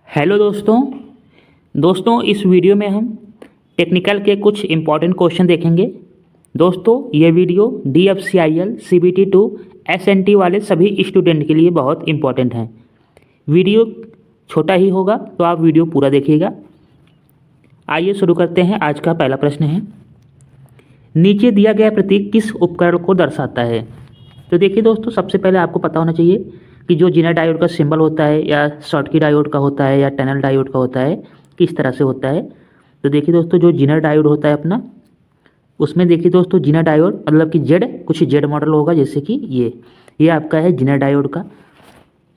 Hello दोस्तों इस video में हम टेक्निकल के कुछ इम्पॉर्टेंट क्वेश्चन देखेंगे। दोस्तों ये वीडियो DFCIL CBT2 SNT वाले सभी स्टूडेंट के लिए बहुत इम्पॉर्टेंट है। वीडियो छोटा ही होगा तो आप वीडियो पूरा देखिएगा। आइए शुरू करते हैं। आज का पहला प्रश्न है, नीचे दिया गया प्रतीक किस उपकरण को दर्शाता है। तो देखिए दोस्तों, सबसे पहले आपको पता होना चाहिए कि जो जीना डायोड का सिंबल होता है या शॉटकी डायोड का होता है या टनल डायोड का होता है किस तरह से होता है। तो देखिए दोस्तों, जो जीना डायोड होता है अपना, उसमें देखिए दोस्तों जीना डायोड मतलब कि कुछ जेड मॉडल होगा, जैसे कि ये आपका है जीना डायोड का।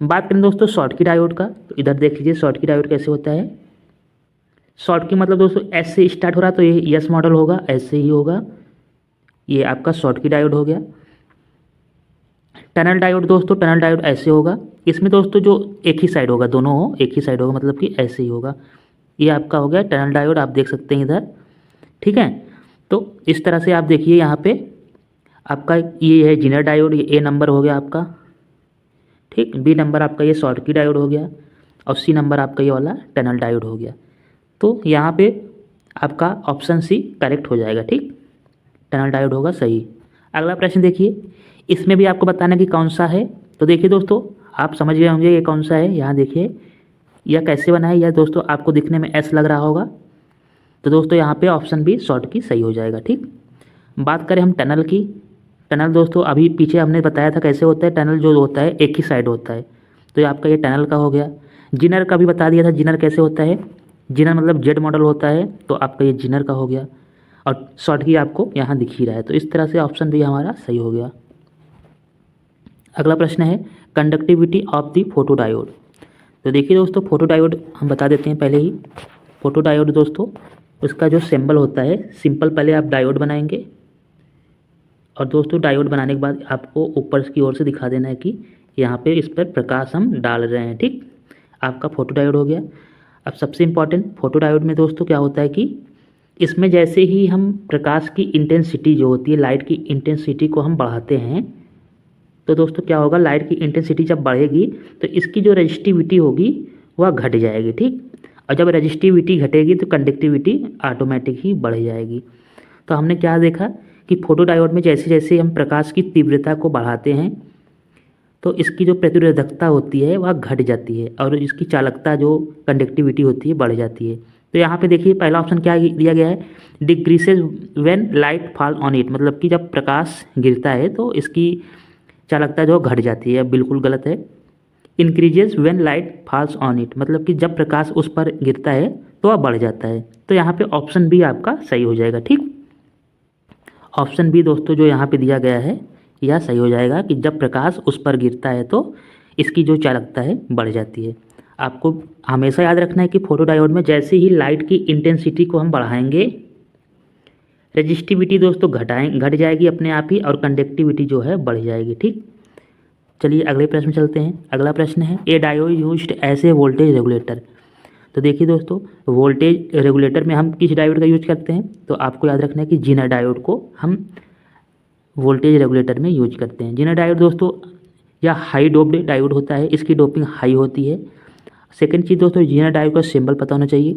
बात करें दोस्तों शॉटकी डायोड का, तो इधर देख लीजिए शॉटकी डायोड कैसे होता है। शॉटकी मतलब दोस्तों एस से स्टार्ट हो रहा है तो ये एस मॉडल होगा, ऐसे ही होगा। ये आपका शॉटकी डायोड हो गया। टनल डायोड दोस्तों, टनल डायोड ऐसे होगा। इसमें दोस्तों जो एक ही साइड होगा, दोनों हो एक ही साइड होगा, मतलब कि ऐसे ही होगा। ये आपका हो गया टनल डायोड, आप देख सकते हैं इधर, ठीक है। तो इस तरह से आप देखिए यहाँ पे आपका ये है जीनर डायोड, ये ए नंबर हो गया आपका, ठीक। बी नंबर आपका ये शॉटकी डायोड हो गया और सी नंबर आपका ये वाला टनल डायोड हो गया। तो यहाँ पे आपका ऑप्शन सी करेक्ट हो जाएगा, ठीक। टनल डायोड होगा सही। अगला प्रश्न देखिए, इसमें भी आपको बताना कि कौन सा है। तो देखिए दोस्तों, आप समझ गए होंगे ये कौन सा है। यहाँ देखिए यह कैसे बना है। यह दोस्तों आपको दिखने में एस लग रहा होगा, तो दोस्तों यहाँ पे ऑप्शन बी शॉर्ट की सही हो जाएगा, ठीक। बात करें हम टनल की। टनल दोस्तों अभी पीछे हमने बताया था कैसे होता है। टनल जो होता है एक ही साइड होता है, तो ये आपका ये टनल का हो गया। जिनर का भी बता दिया था, जिनर कैसे होता है। जिनर मतलब जेड मॉडल होता है, तो आपका ये जिनर का हो गया। और शॉर्ट की आपको यहाँ दिख ही रहा है, तो इस तरह से ऑप्शन भी हमारा सही हो गया। अगला प्रश्न है, conductivity of the photo diode. तो देखिए दोस्तों, फोटो डायोड हम बता देते हैं पहले ही। फोटो डायोड दोस्तों, उसका जो सिंबल होता है, सिंपल पहले आप डायोड बनाएंगे और दोस्तों डायोड बनाने के बाद आपको ऊपर की ओर से दिखा देना है कि यहाँ पे इस पर प्रकाश हम डाल रहे हैं, ठीक। आपका फोटो डायोड हो गया। अब सबसे इम्पॉर्टेंट, फोटो डायोड में दोस्तों क्या होता है कि इसमें जैसे ही हम प्रकाश की इंटेंसिटी जो होती है, लाइट की इंटेंसिटी को हम बढ़ाते हैं, तो दोस्तों क्या होगा, लाइट की इंटेंसिटी जब बढ़ेगी तो इसकी जो रजिस्टिविटी होगी वह घट जाएगी, ठीक। और जब रजिस्टिविटी घटेगी तो कंडक्टिविटी ऑटोमेटिक ही बढ़ जाएगी। तो हमने क्या देखा कि फोटो डायोड में जैसे जैसे हम प्रकाश की तीव्रता को बढ़ाते हैं तो इसकी जो प्रतिरोधकता होती है वह घट जाती है और इसकी चालकता जो कंडक्टिविटी होती है बढ़ जाती है। तो यहाँ पे देखिए पहला ऑप्शन क्या दिया गया है, decreases when light fall on it, मतलब कि जब प्रकाश गिरता है तो इसकी चालकता जो घट जाती है, बिल्कुल गलत है। Increases when light falls on it, मतलब कि जब प्रकाश उस पर गिरता है तो वह बढ़ जाता है। तो यहाँ पे ऑप्शन बी आपका सही हो जाएगा, ठीक। ऑप्शन बी दोस्तों जो यहाँ पे दिया गया है यह सही हो जाएगा कि जब प्रकाश उस पर गिरता है तो इसकी जो चालकता है बढ़ जाती है। आपको हमेशा याद रखना है कि फोटो डायोड में जैसे ही लाइट की इंटेंसिटी को हम बढ़ाएंगे, रजिस्टिविटी दोस्तों घट जाएगी अपने आप ही और कंडक्टिविटी जो है बढ़ जाएगी, ठीक। चलिए अगले प्रश्न में चलते हैं। अगला प्रश्न है, a diode used as a voltage regulator. तो देखिए दोस्तों, वोल्टेज रेगुलेटर में हम किस डायोड का यूज करते हैं, तो आपको याद रखना है कि जीना डायोड को हम वोल्टेज रेगुलेटर में यूज करते हैं। जीना डायोड दोस्तों या हाई डोप्ड डायोड होता है, इसकी डोपिंग हाई होती है। सेकेंड चीज़ दोस्तों, जीना डायोड का सिंबल पता होना चाहिए।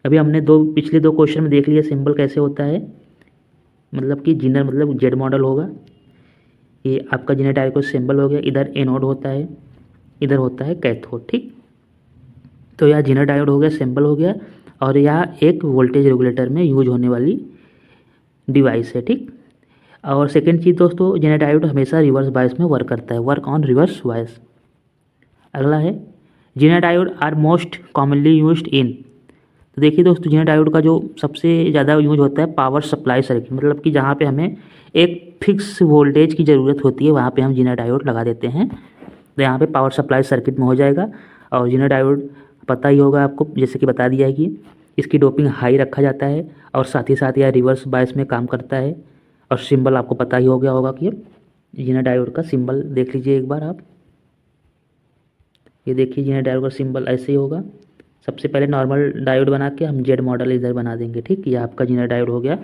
अभी हमने पिछले दो क्वेश्चन में देख लिया सिंबल कैसे होता है, मतलब कि जीनर मतलब जेड मॉडल होगा। ये आपका जीना डायोड का सिंबल हो गया। इधर एनोड होता है, इधर होता है कैथोड, ठीक। तो यह जीना डायोड हो गया, सिंबल हो गया, और यह एक वोल्टेज रेगुलेटर में यूज होने वाली डिवाइस है, ठीक। और सेकेंड चीज़ दोस्तों, जीना डायोड हमेशा रिवर्स बायस में वर्क करता है, वर्क ऑन रिवर्स बायस। अगला है, zener diode are most commonly used in. तो देखिए दोस्तों, जीना डायोड का जो सबसे ज़्यादा यूज होता है पावर सप्लाई सर्किट, मतलब कि जहाँ पे हमें एक फिक्स वोल्टेज की ज़रूरत होती है वहाँ पे हम जीना डायोड लगा देते हैं। तो यहाँ पे पावर सप्लाई सर्किट में हो जाएगा। और जीना डायोड पता ही होगा आपको, जैसे कि बता दिया है कि इसकी डोपिंग हाई रखा जाता है और साथ ही साथ यह रिवर्स बायस में काम करता है। और सिंबल आपको पता ही हो गया होगा कि जीना डायोड का सिंबल देख लीजिए एक बार आप। ये देखिए जीना डायोड का सिंबल ऐसे ही होगा। सबसे पहले नॉर्मल डायोड बना के हम जेड मॉडल इधर बना देंगे, ठीक। ये आपका जीना डायोड हो गया।